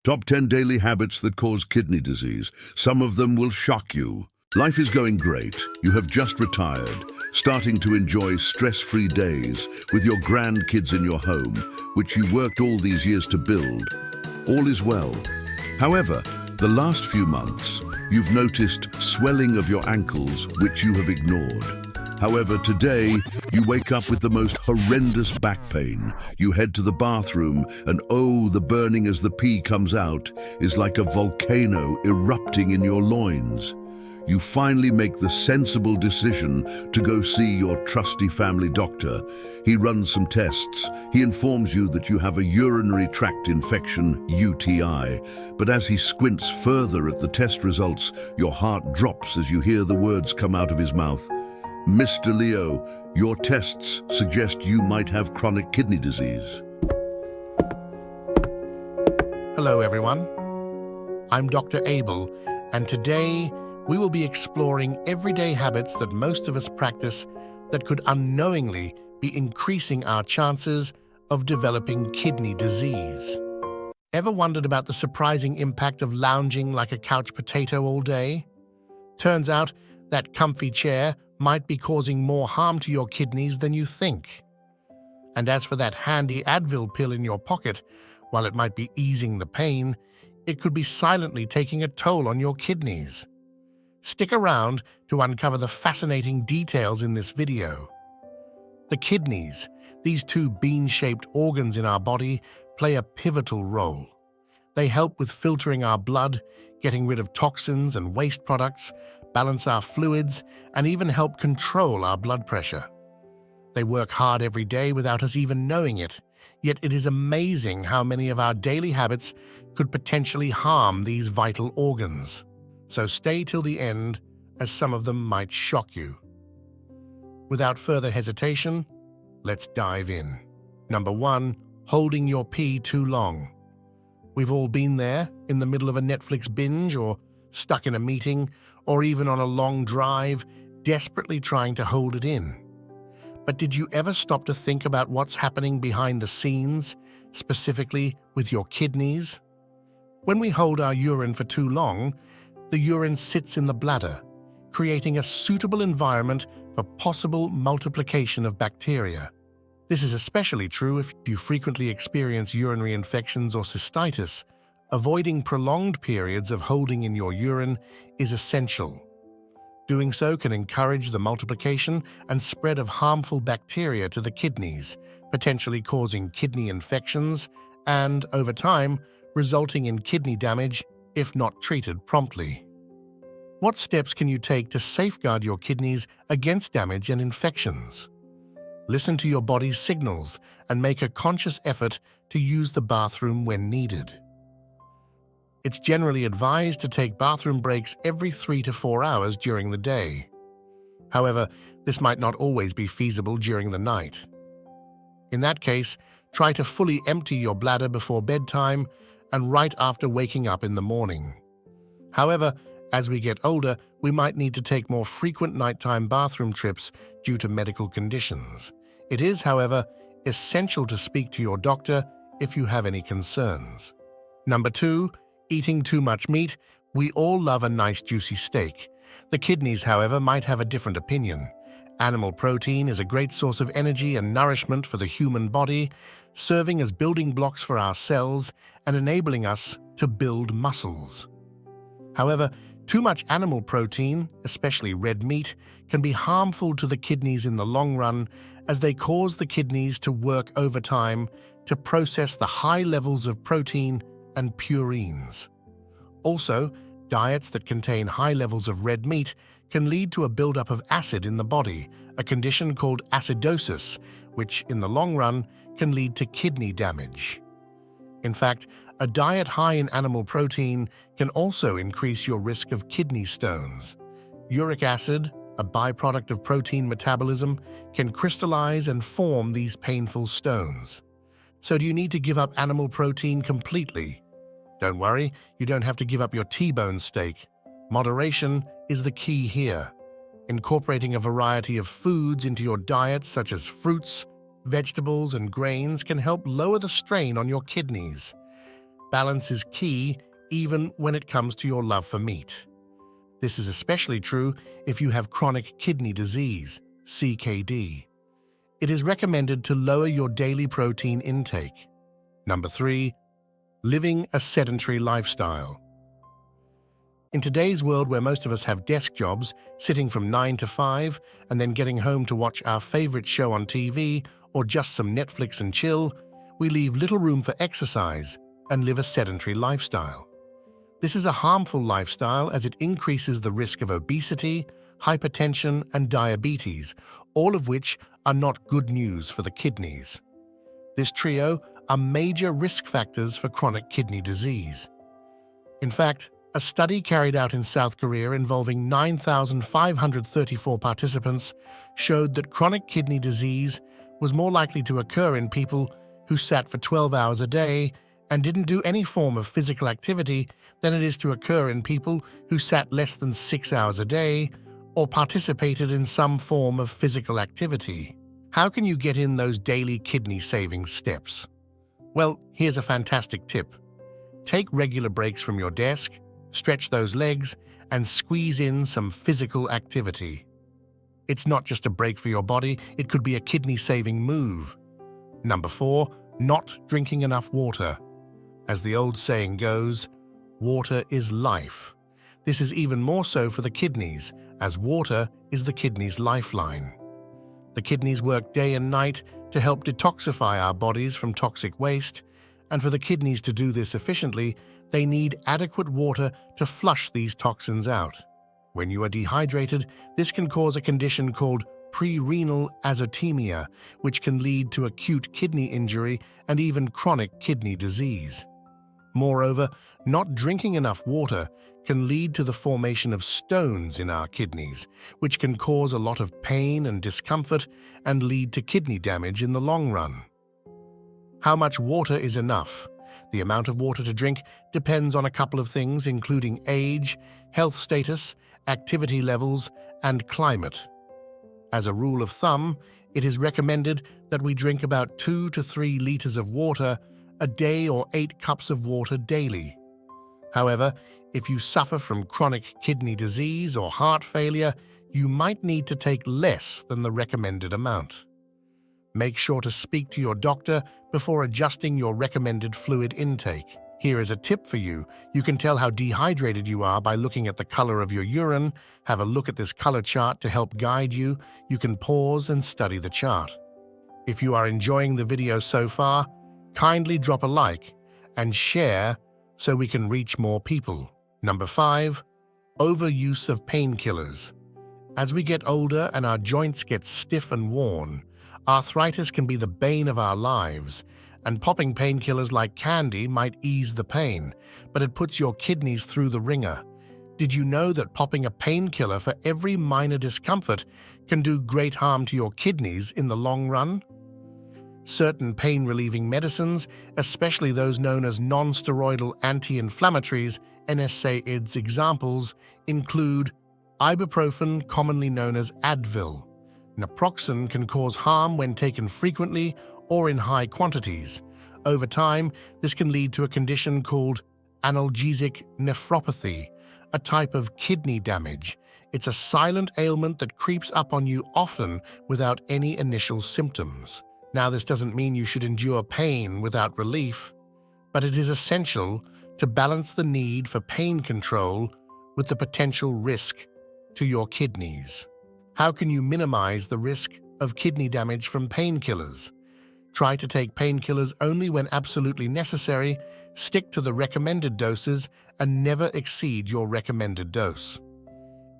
Top 10 daily habits that cause kidney disease. Some of them will shock you. Life is going great. You have just retired, starting to enjoy stress-free days with your grandkids in your home, which you worked all these years to build. All is well. However, the last few months, you've noticed swelling of your ankles, which you have ignored. However, today, you wake up with the most horrendous back pain. You head to the bathroom, and oh, the burning as the pee comes out is like a volcano erupting in your loins. You finally make the sensible decision to go see your trusty family doctor. He runs some tests. He informs you that you have a urinary tract infection, UTI. But as he squints further at the test results, your heart drops as you hear the words come out of his mouth. Mr. Leo, your tests suggest you might have chronic kidney disease. Hello everyone, I'm Dr. Abel, and today we will be exploring everyday habits that most of us practice that could unknowingly be increasing our chances of developing kidney disease. Ever wondered about the surprising impact of lounging like a couch potato all day? Turns out that comfy chair might be causing more harm to your kidneys than you think. And as for that handy Advil pill in your pocket, while it might be easing the pain, it could be silently taking a toll on your kidneys. Stick around to uncover the fascinating details in this video. The kidneys, these two bean-shaped organs in our body, play a pivotal role. They help with filtering our blood, getting rid of toxins and waste products, balance our fluids, and even help control our blood pressure. They work hard every day without us even knowing it, yet it is amazing how many of our daily habits could potentially harm these vital organs. So stay till the end, as some of them might shock you. Without further hesitation, let's dive in. Number 1, holding your pee too long. We've all been there, in the middle of a Netflix binge, or stuck in a meeting, or even on a long drive, desperately trying to hold it in. But did you ever stop to think about what's happening behind the scenes, specifically with your kidneys? When we hold our urine for too long, the urine sits in the bladder, creating a suitable environment for possible multiplication of bacteria. This is especially true if you frequently experience urinary infections or cystitis. Avoiding prolonged periods of holding in your urine is essential. Doing so can encourage the multiplication and spread of harmful bacteria to the kidneys, potentially causing kidney infections and, over time, resulting in kidney damage if not treated promptly. What steps can you take to safeguard your kidneys against damage and infections? Listen to your body's signals and make a conscious effort to use the bathroom when needed. It's generally advised to take bathroom breaks every 3 to 4 hours during the day. However, this might not always be feasible during the night. In that case, try to fully empty your bladder before bedtime and right after waking up in the morning. However, as we get older, we might need to take more frequent nighttime bathroom trips due to medical conditions. It is, however, essential to speak to your doctor if you have any concerns. Number 2, eating too much meat. We all love a nice juicy steak. The kidneys, however, might have a different opinion. Animal protein is a great source of energy and nourishment for the human body, serving as building blocks for our cells and enabling us to build muscles. However, too much animal protein, especially red meat, can be harmful to the kidneys in the long run, as they cause the kidneys to work overtime to process the high levels of protein and purines. Also, diets that contain high levels of red meat can lead to a buildup of acid in the body, a condition called acidosis, which in the long run can lead to kidney damage. In fact, a diet high in animal protein can also increase your risk of kidney stones. Uric acid, a byproduct of protein metabolism, can crystallize and form these painful stones. So do you need to give up animal protein completely? Don't worry, you don't have to give up your T-bone steak. Moderation is the key here. Incorporating a variety of foods into your diet, such as fruits, vegetables, and grains, can help lower the strain on your kidneys. Balance is key even when it comes to your love for meat. This is especially true if you have chronic kidney disease, CKD. It is recommended to lower your daily protein intake. Number 3. Living a sedentary lifestyle. In today's world where most of us have desk jobs, sitting from 9 to 5 and then getting home to watch our favorite show on TV or just some Netflix and chill, we leave little room for exercise and live a sedentary lifestyle. This is a harmful lifestyle as it increases the risk of obesity, hypertension, and diabetes, all of which are not good news for the kidneys. This trio are major risk factors for chronic kidney disease. In fact, a study carried out in South Korea involving 9,534 participants showed that chronic kidney disease was more likely to occur in people who sat for 12 hours a day and didn't do any form of physical activity than it is to occur in people who sat less than 6 hours a day or participated in some form of physical activity. How can you get in those daily kidney-saving steps? Well, here's a fantastic tip. Take regular breaks from your desk, stretch those legs, and squeeze in some physical activity. It's not just a break for your body, it could be a kidney-saving move. Number 4, not drinking enough water. As the old saying goes, water is life. This is even more so for the kidneys, as water is the kidney's lifeline. The kidneys work day and night to help detoxify our bodies from toxic waste, and for the kidneys to do this efficiently, they need adequate water to flush these toxins out. When you are dehydrated, this can cause a condition called pre-renal azotemia, which can lead to acute kidney injury and even chronic kidney disease. Moreover, not drinking enough water can lead to the formation of stones in our kidneys, which can cause a lot of pain and discomfort and lead to kidney damage in the long run. How much water is enough? The amount of water to drink depends on a couple of things, including age, health status, activity levels, and climate. As a rule of thumb, it is recommended that we drink about 2 to 3 liters of water a day or 8 cups of water daily. However, if you suffer from chronic kidney disease or heart failure, you might need to take less than the recommended amount. Make sure to speak to your doctor before adjusting your recommended fluid intake. Here is a tip for you. You can tell how dehydrated you are by looking at the color of your urine. Have a look at this color chart to help guide you. You can pause and study the chart. If you are enjoying the video so far, kindly drop a like and share so we can reach more people. Number 5, overuse of painkillers. As we get older and our joints get stiff and worn, arthritis can be the bane of our lives, and popping painkillers like candy might ease the pain, but it puts your kidneys through the ringer. Did you know that popping a painkiller for every minor discomfort can do great harm to your kidneys in the long run? Certain pain-relieving medicines, especially those known as non-steroidal anti-inflammatories, NSAIDs examples, include ibuprofen, commonly known as Advil. Naproxen can cause harm when taken frequently or in high quantities. Over time, this can lead to a condition called analgesic nephropathy, a type of kidney damage. It's a silent ailment that creeps up on you often without any initial symptoms. Now, this doesn't mean you should endure pain without relief, but it is essential to balance the need for pain control with the potential risk to your kidneys. How can you minimize the risk of kidney damage from painkillers? Try to take painkillers only when absolutely necessary, stick to the recommended doses, and never exceed your recommended dose.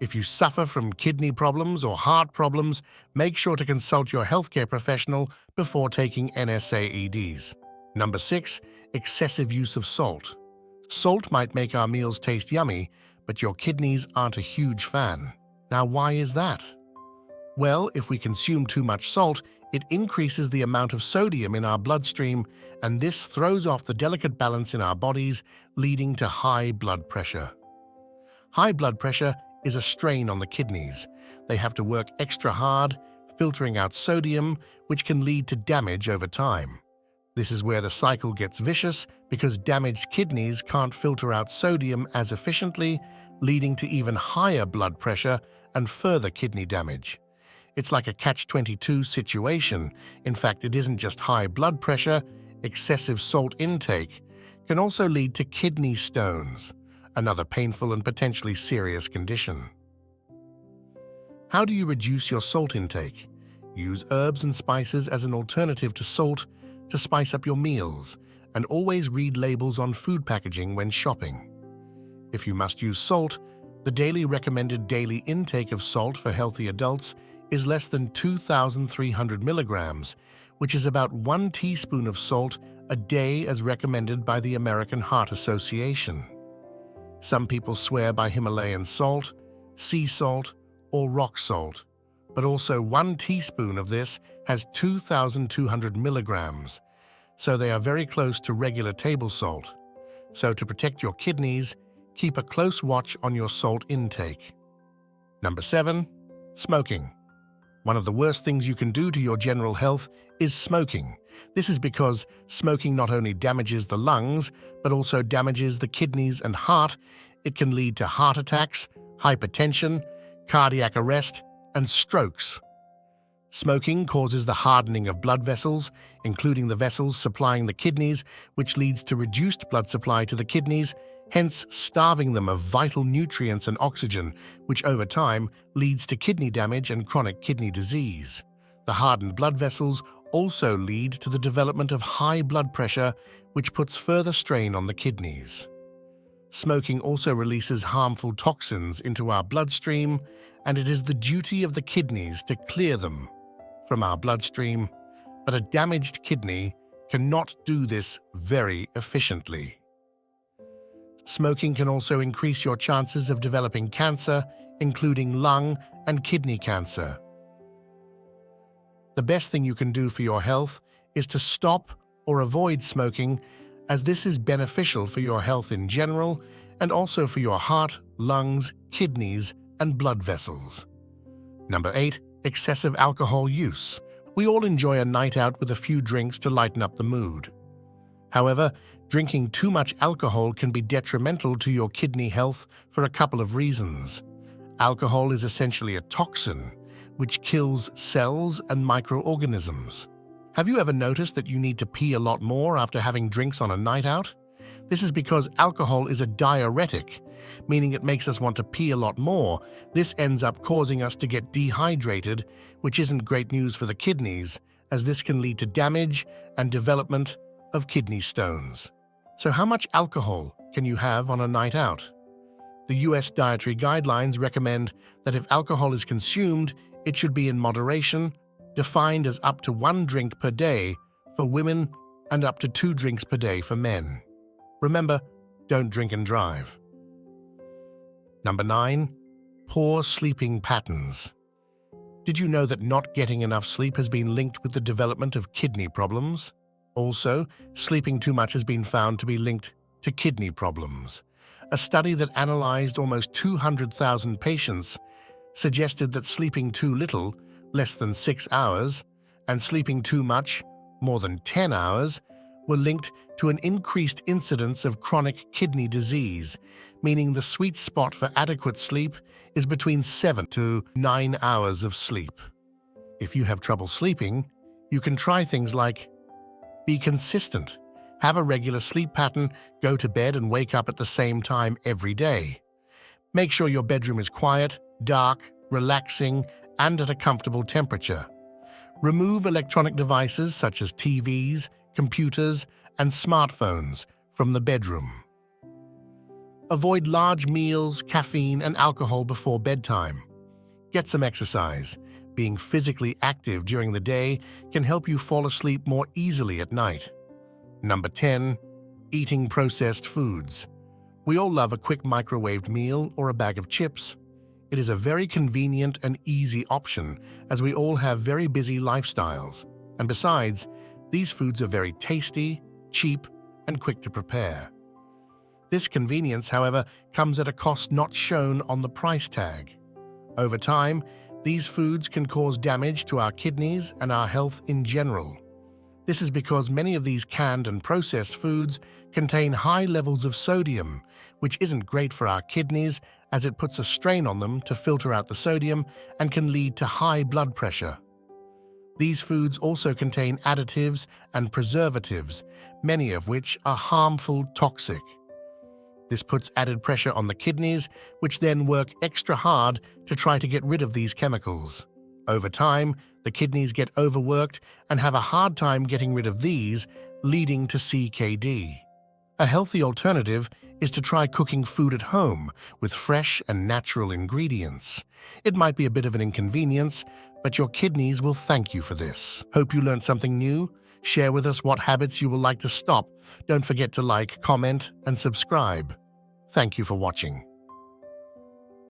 If you suffer from kidney problems or heart problems, make sure to consult your healthcare professional before taking NSAIDs. Number 6, excessive use of salt. Salt might make our meals taste yummy, but your kidneys aren't a huge fan. Now, why is that? Well, if we consume too much salt, it increases the amount of sodium in our bloodstream, and this throws off the delicate balance in our bodies, leading to high blood pressure. High blood pressure is a strain on the kidneys. They have to work extra hard, filtering out sodium, which can lead to damage over time. This is where the cycle gets vicious because damaged kidneys can't filter out sodium as efficiently, leading to even higher blood pressure and further kidney damage. It's like a catch-22 situation. In fact, it isn't just high blood pressure. Excessive salt intake can also lead to kidney stones, another painful and potentially serious condition. How do you reduce your salt intake? Use herbs and spices as an alternative to salt to spice up your meals, and always read labels on food packaging when shopping. If you must use salt, the daily recommended daily intake of salt for healthy adults is less than 2,300 milligrams, which is about 1 teaspoon of salt a day as recommended by the American Heart Association. Some people swear by Himalayan salt, sea salt, or rock salt, but also 1 teaspoon of this has 2,200 milligrams, so they are very close to regular table salt. So to protect your kidneys, keep a close watch on your salt intake. Number 7. Smoking. One of the worst things you can do to your general health is smoking. This is because smoking not only damages the lungs, but also damages the kidneys and heart. It can lead to heart attacks, hypertension, cardiac arrest, and strokes. Smoking causes the hardening of blood vessels, including the vessels supplying the kidneys, which leads to reduced blood supply to the kidneys, hence starving them of vital nutrients and oxygen, which over time leads to kidney damage and chronic kidney disease. The hardened blood vessels also lead to the development of high blood pressure, which puts further strain on the kidneys. Smoking also releases harmful toxins into our bloodstream, and it is the duty of the kidneys to clear them from our bloodstream, but a damaged kidney cannot do this very efficiently. Smoking can also increase your chances of developing cancer, including lung and kidney cancer. The best thing you can do for your health is to stop or avoid smoking, as this is beneficial for your health in general and also for your heart, lungs, kidneys, and blood vessels. Number 8. Excessive alcohol use. We all enjoy a night out with a few drinks to lighten up the mood. However, drinking too much alcohol can be detrimental to your kidney health for a couple of reasons. Alcohol is essentially a toxin, which kills cells and microorganisms. Have you ever noticed that you need to pee a lot more after having drinks on a night out? This is because alcohol is a diuretic, meaning it makes us want to pee a lot more. This ends up causing us to get dehydrated, which isn't great news for the kidneys, as this can lead to damage and development of kidney stones. So how much alcohol can you have on a night out? The US dietary guidelines recommend that if alcohol is consumed, it should be in moderation, defined as up to 1 drink per day for women and up to 2 drinks per day for men. Remember, don't drink and drive. Number 9. Poor sleeping patterns. Did you know that not getting enough sleep has been linked with the development of kidney problems? Also, sleeping too much has been found to be linked to kidney problems. A study that analyzed almost 200,000 patients suggested that sleeping too little, less than 6 hours, and sleeping too much, more than 10 hours, were linked to an increased incidence of chronic kidney disease, meaning the sweet spot for adequate sleep is between 7 to 9 hours of sleep. If you have trouble sleeping, you can try things like: be consistent, have a regular sleep pattern, go to bed and wake up at the same time every day. Make sure your bedroom is quiet, dark, relaxing, and at a comfortable temperature. Remove electronic devices such as TVs, computers, and smartphones from the bedroom. Avoid large meals, caffeine, and alcohol before bedtime. Get some exercise. Being physically active during the day can help you fall asleep more easily at night. Number 10. Eating processed foods. We all love a quick microwaved meal or a bag of chips. It is a very convenient and easy option, as we all have very busy lifestyles. And besides, these foods are very tasty, cheap, and quick to prepare. This convenience, however, comes at a cost not shown on the price tag. Over time, these foods can cause damage to our kidneys and our health in general. This is because many of these canned and processed foods contain high levels of sodium, which isn't great for our kidneys as it puts a strain on them to filter out the sodium and can lead to high blood pressure. These foods also contain additives and preservatives, many of which are harmful, toxic. This puts added pressure on the kidneys, which then work extra hard to try to get rid of these chemicals. Over time, the kidneys get overworked and have a hard time getting rid of these, leading to CKD. A healthy alternative is to try cooking food at home with fresh and natural ingredients. It might be a bit of an inconvenience, but your kidneys will thank you for this. Hope you learned something new. Share with us what habits you will like to stop. Don't forget to like, comment, and subscribe. Thank you for watching.